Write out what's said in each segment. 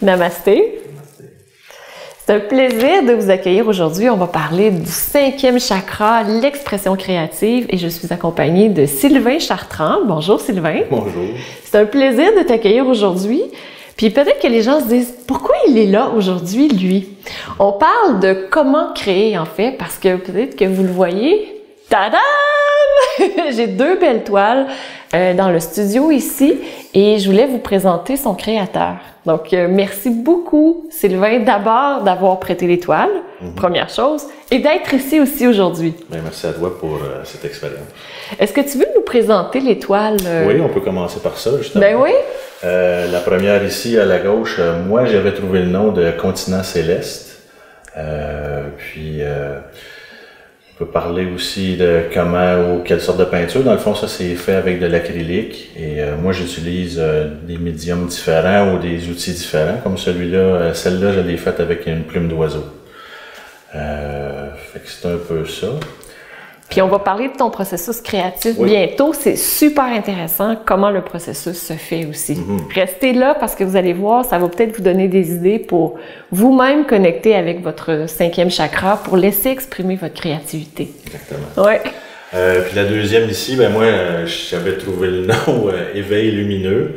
Namasté. C'est un plaisir de vous accueillir aujourd'hui. On va parler du 5e chakra, l'expression créative, et je suis accompagnée de Sylvain Chartrand. Bonjour Sylvain. Bonjour. C'est un plaisir de t'accueillir aujourd'hui. Puis peut-être que les gens se disent, pourquoi il est là aujourd'hui, lui? On parle de comment créer, en fait, parce que peut-être que vous le voyez. Tadam! J'ai 2 belles toiles dans le studio ici et je voulais vous présenter son créateur. Donc, merci beaucoup, Sylvain, d'abord d'avoir prêté les toiles, première chose, et d'être ici aussi aujourd'hui. Bien, merci à toi pour cette expérience. Est-ce que tu veux nous présenter les toiles? Oui, on peut commencer par ça, justement. Ben oui. La première ici, à la gauche, moi, j'avais trouvé le nom de Continent Céleste. On peut parler aussi de comment ou quelle sorte de peinture. Dans le fond, ça, c'est fait avec de l'acrylique. Et moi, j'utilise des médiums différents ou des outils différents. Comme celui-là, celle-là, je l'ai faite avec une plume d'oiseau. Fait que c'est un peu ça. Puis on va parler de ton processus créatif bientôt. C'est super intéressant comment le processus se fait aussi. Restez là parce que vous allez voir, ça va peut-être vous donner des idées pour vous-même connecter avec votre 5e chakra pour laisser exprimer votre créativité. Exactement. Ouais. Puis la deuxième ici, ben moi, j'avais trouvé le nom Éveil lumineux.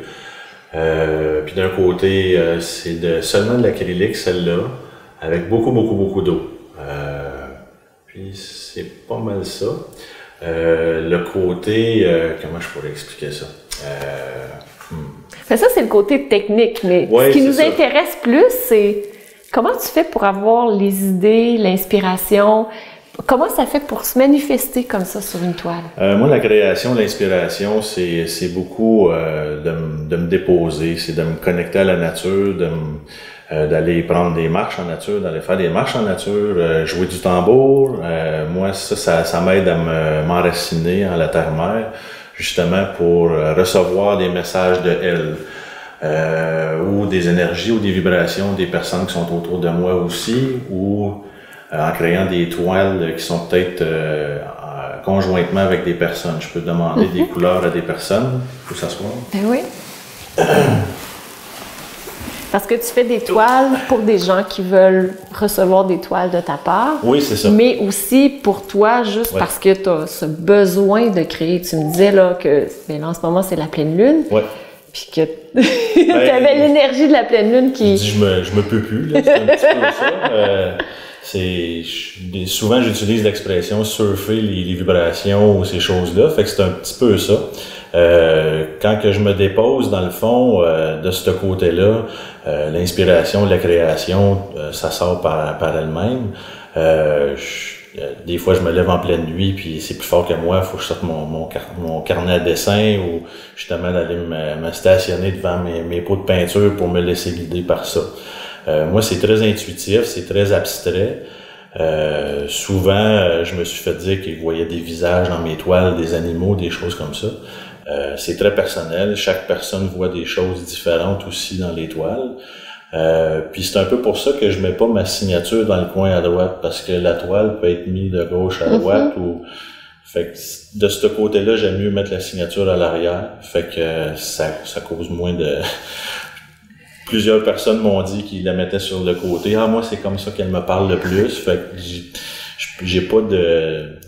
Puis d'un côté, c'est seulement de l'acrylique, celle-là, avec beaucoup d'eau. Puis c'est pas mal ça. Le côté, comment je pourrais expliquer ça? Ça, c'est le côté technique, mais ce qui nous intéresse plus, c'est comment tu fais pour avoir les idées, l'inspiration? Comment ça fait pour se manifester comme ça sur une toile? Moi, la création, l'inspiration, c'est beaucoup de me déposer, c'est de me connecter à la nature, d'aller prendre des marches en nature, d'aller faire des marches en nature, jouer du tambour. Moi, ça m'aide à m'enraciner en la terre-mère, justement pour recevoir des messages de elle, ou des énergies ou des vibrations des personnes qui sont autour de moi aussi, ou en créant des toiles qui sont peut-être conjointement avec des personnes. Je peux demander des couleurs à des personnes. Faut s'asseoir. Ben oui. Parce que tu fais des toiles pour des gens qui veulent recevoir des toiles de ta part. Oui, c'est ça. Mais aussi pour toi, juste parce que tu as ce besoin de créer. Tu me disais là que là, en ce moment, c'est la pleine lune. Oui. Puis que tu avais l'énergie de la pleine lune qui... Je me peux plus, là. C'est un petit peu ça. Souvent, j'utilise l'expression surfer les vibrations ou ces choses-là. Fait que c'est un petit peu ça. Quand que je me dépose dans le fond de ce côté-là, l'inspiration, la création, ça sort par elle-même. Des fois, je me lève en pleine nuit, puis c'est plus fort que moi. Il faut que je sorte mon carnet à dessin ou justement d'aller me stationner devant mes pots de peinture pour me laisser guider par ça. Moi, c'est très intuitif, c'est très abstrait. Souvent, je me suis fait dire qu'il voyait des visages dans mes toiles, des animaux, des choses comme ça. C'est très personnel. Chaque personne voit des choses différentes aussi dans les toiles. Puis c'est un peu pour ça que je mets pas ma signature dans le coin à droite, parce que la toile peut être mise de gauche à droite ou... Fait que de ce côté-là, j'aime mieux mettre la signature à l'arrière. Fait que ça cause moins de... Plusieurs personnes m'ont dit qu'ils la mettaient sur le côté. Ah, moi, c'est comme ça qu'elle me parle le plus. Fait que j'ai pas de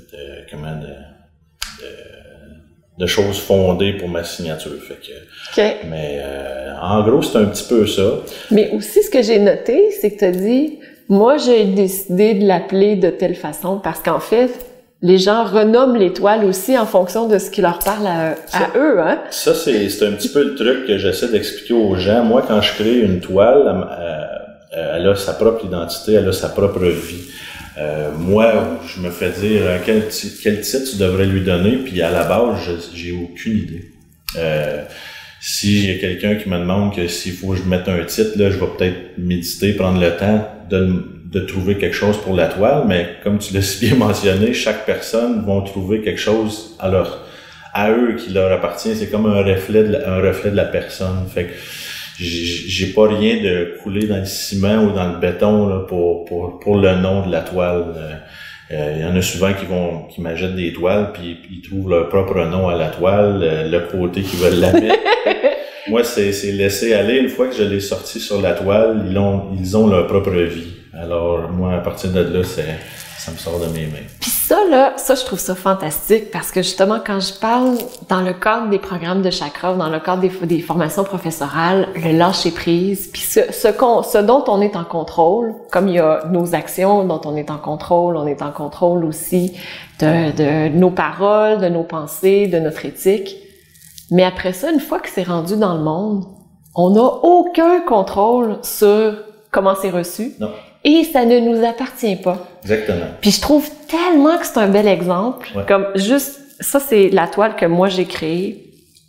choses fondées pour ma signature. Fait que, mais en gros, c'est un petit peu ça. Mais aussi, ce que j'ai noté, c'est que tu as dit, moi, j'ai décidé de l'appeler de telle façon parce qu'en fait, les gens renomment les toiles aussi en fonction de ce qui leur parle à eux, hein? Ça, c'est un petit peu le truc que j'essaie d'expliquer aux gens. Moi, quand je crée une toile, elle a sa propre identité, elle a sa propre vie. Moi, je me fais dire quel titre tu devrais lui donner, puis à la base, j'ai aucune idée. Si j'ai quelqu'un qui me demande que s'il faut que je mette un titre, là, je vais peut-être méditer, prendre le temps de trouver quelque chose pour la toile, mais comme tu l'as si bien mentionné, chaque personne va trouver quelque chose à eux qui leur appartient. C'est comme un reflet de la personne. Fait que j'ai pas rien de coulé dans le ciment ou dans le béton là, pour le nom de la toile. Il y en a souvent qui m'achètent des toiles puis ils trouvent leur propre nom à la toile, le côté qu'ils veulent la mettre. Moi, c'est laisser aller. Une fois que je l'ai sorti sur la toile, ils ont leur propre vie. Alors, moi, à partir de là, ça me sort de mes mains. Puis ça, je trouve ça fantastique parce que justement, quand je parle dans le cadre des programmes de chakra, dans le cadre des formations professorales, le lâcher prise, puis ce dont on est en contrôle, comme il y a nos actions dont on est en contrôle aussi de nos paroles, de nos pensées, de notre éthique. Mais après ça, une fois que c'est rendu dans le monde, on n'a aucun contrôle sur comment c'est reçu. Non. Et ça ne nous appartient pas. Exactement. Puis je trouve tellement que c'est un bel exemple. Ouais. Comme juste, ça c'est la toile que moi j'ai créée.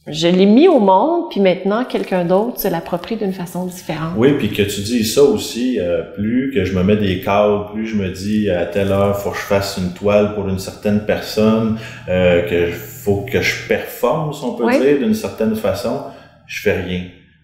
Je l'ai mis au monde, puis maintenant quelqu'un d'autre se l'approprie d'une façon différente. Oui, puis que tu dis ça aussi, plus que je me mets des cadres, plus je me dis à telle heure, faut que je fasse une toile pour une certaine personne, que faut que je performe, si on peut dire, d'une certaine façon, je fais rien.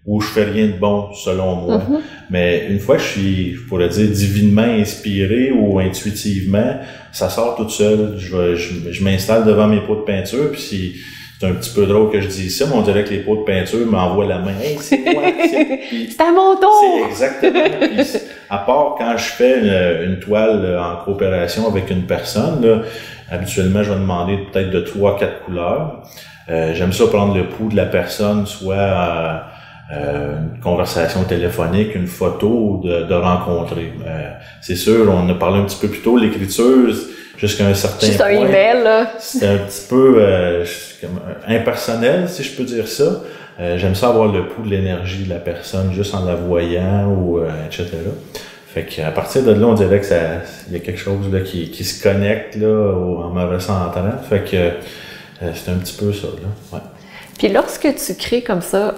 Ou je fais rien de bon, selon moi. Mm-hmm. Mais une fois que je pourrais dire, divinement inspiré ou intuitivement, ça sort tout seul. Je m'installe devant mes pots de peinture, puis c'est un petit peu drôle que je dise ça, mais on dirait que les pots de peinture m'envoient la main. Hey, c'est quoi? C'est à mon tour! C'est exactement. Puis, à part quand je fais une toile en coopération avec une personne, là, habituellement, je vais demander peut-être de 3-4 couleurs. J'aime ça prendre le pouls de la personne, soit une conversation téléphonique, une photo, de rencontrer. C'est sûr, on a parlé un petit peu plus tôt, l'écriture, jusqu'à un certain point. Juste un email, là. C'est un petit peu impersonnel, si je peux dire ça. J'aime ça avoir le pouls de l'énergie de la personne, juste en la voyant, ou etc. Fait qu'à partir de là, on dirait que il y a quelque chose là qui se connecte là en me ressentant. Fait que c'est un petit peu ça, là. Ouais. Puis lorsque tu crées comme ça,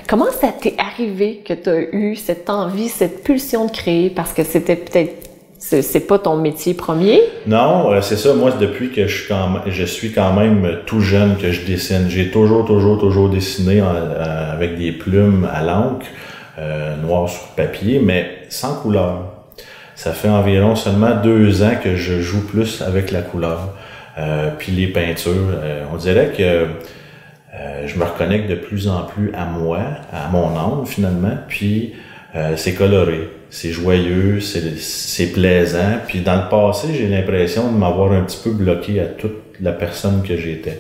comment ça t'est arrivé que tu as eu cette envie, cette pulsion de créer? Parce que c'était peut-être, c'est pas ton métier premier. Non, c'est ça. Moi, depuis que je suis quand même tout jeune que je dessine. J'ai toujours dessiné avec des plumes à l'encre, noir sur papier, mais sans couleur. Ça fait environ seulement 2 ans que je joue plus avec la couleur. Puis les peintures, on dirait que je me reconnecte de plus en plus à moi, à mon âme finalement, puis c'est coloré, c'est joyeux, c'est plaisant, puis dans le passé, j'ai l'impression de m'avoir un petit peu bloqué à toute la personne que j'étais.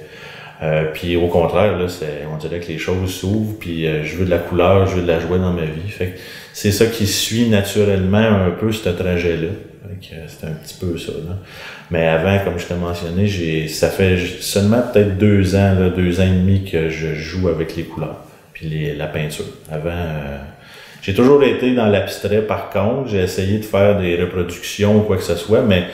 Puis au contraire, là, on dirait que les choses s'ouvrent, puis je veux de la couleur, je veux de la joie dans ma vie. Fait que c'est ça qui suit naturellement un peu ce trajet-là. C'est un petit peu ça, là. Mais avant, comme je t'ai mentionné, ça fait seulement peut-être 2 ans, 2 ans et demi que je joue avec les couleurs, puis la peinture. Avant, j'ai toujours été dans l'abstrait par contre. J'ai essayé de faire des reproductions ou quoi que ce soit, mais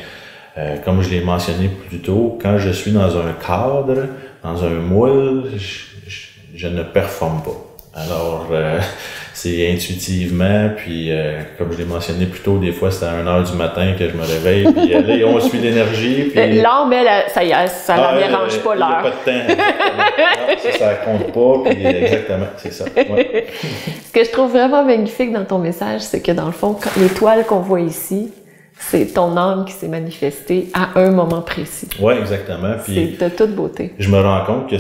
comme je l'ai mentionné plus tôt, quand je suis dans un cadre, dans un moule, je ne performe pas. Alors, c'est intuitivement, puis comme je l'ai mentionné plus tôt, des fois c'est à 1h du matin que je me réveille, puis allez, on suit l'énergie. Puis l'âme, ça la dérange pas l'heure. Il n'y a pas de temps. Non, ça compte pas, puis exactement, c'est ça. Ouais. Ce que je trouve vraiment magnifique dans ton message, c'est que dans le fond, les toiles qu'on voit ici, c'est ton âme qui s'est manifestée à un moment précis. Oui, exactement. Puis c'est de toute beauté. Je me rends compte que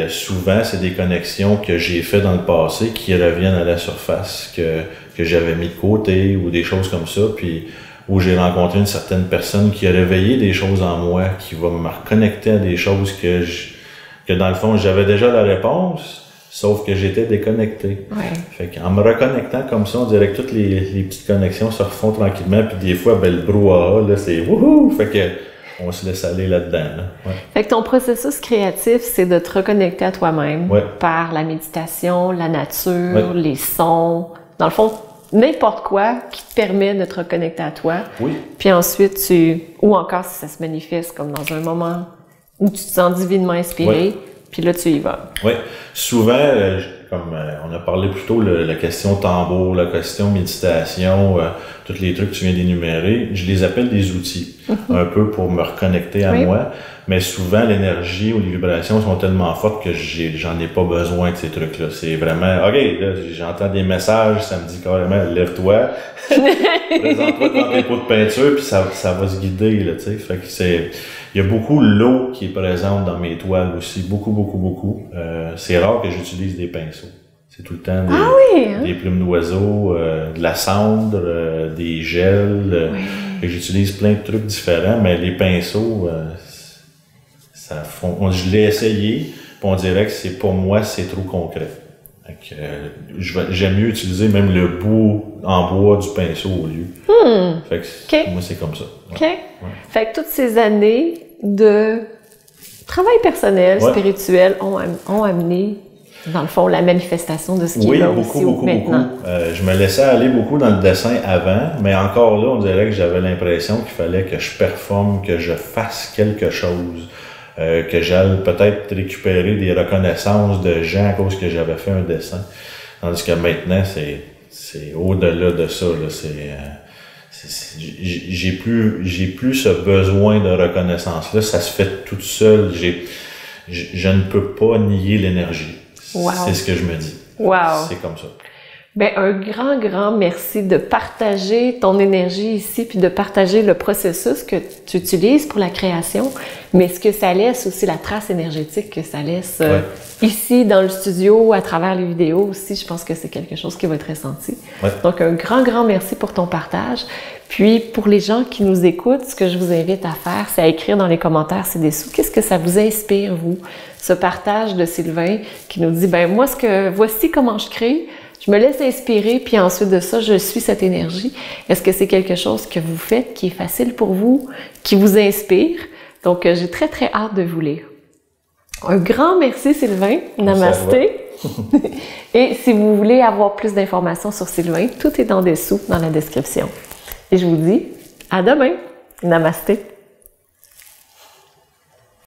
souvent, c'est des connexions que j'ai fait dans le passé qui reviennent à la surface, que j'avais mis de côté ou des choses comme ça, puis où j'ai rencontré une certaine personne qui a réveillé des choses en moi, qui va me reconnecter à des choses que dans le fond, j'avais déjà la réponse, sauf que j'étais déconnecté. Ouais. Fait qu'en me reconnectant comme ça, on dirait que toutes les petites connexions se refont tranquillement, puis des fois, le brouhaha, là, c'est wouhou! Fait que on se laisse aller là-dedans. Là. Ouais. Fait que ton processus créatif, c'est de te reconnecter à toi-même par la méditation, la nature, les sons. Dans le fond, n'importe quoi qui te permet de te reconnecter à toi. Oui. Puis ensuite, ou encore si ça se manifeste comme dans un moment où tu te sens divinement inspiré, puis là, tu y vas. Oui. Souvent, comme on a parlé plus tôt, la question tambour, la question méditation, tous les trucs que tu viens d'énumérer, je les appelle des outils, un peu pour me reconnecter à moi. Mais souvent, l'énergie ou les vibrations sont tellement fortes que j'en ai pas besoin de ces trucs-là. C'est vraiment, OK, là, j'entends des messages, ça me dit carrément, lève-toi, présente-toi dans tes pots de peinture, puis ça va se guider, là, tu sais. Fait que Il y a beaucoup l'eau qui est présente dans mes toiles aussi, beaucoup. C'est rare que j'utilise des pinceaux. C'est tout le temps des plumes d'oiseaux, de la cendre, des gels. J'utilise plein de trucs différents, mais les pinceaux, je l'ai essayé, puis on dirait que c'est pour moi, c'est trop concret. J'aime mieux utiliser même le bout en bois du pinceau au lieu. Fait que moi, c'est comme ça. Fait que toutes ces années de travail personnel, spirituel ont amené, dans le fond, la manifestation de ce qui est là aussi maintenant. Je me laissais aller beaucoup dans le dessin avant, mais encore là, on dirait que j'avais l'impression qu'il fallait que je performe, que je fasse quelque chose, que j'allais peut-être récupérer des reconnaissances de gens à cause que j'avais fait un dessin. Tandis que maintenant, c'est au-delà de ça. J'ai plus ce besoin de reconnaissance-là. Ça se fait tout seul. Je ne peux pas nier l'énergie. C'est ce que je me dis. C'est comme ça. Ben, un grand merci de partager ton énergie ici, puis de partager le processus que tu utilises pour la création, mais ce que ça laisse aussi, la trace énergétique que ça laisse ici dans le studio, à travers les vidéos aussi, je pense que c'est quelque chose qui va être ressenti. Donc, un grand merci pour ton partage. Puis, pour les gens qui nous écoutent, ce que je vous invite à faire, c'est à écrire dans les commentaires ci-dessous. Qu'est-ce que ça vous inspire, vous? Ce partage de Sylvain qui nous dit, ben moi, voici comment je crée. Je me laisse inspirer, puis ensuite de ça, je suis cette énergie. Est-ce que c'est quelque chose que vous faites, qui est facile pour vous, qui vous inspire? Donc, j'ai très hâte de vous lire. Un grand merci, Sylvain. Namasté. Et si vous voulez avoir plus d'informations sur Sylvain, tout est en dessous dans la description. Et je vous dis à demain. Namasté.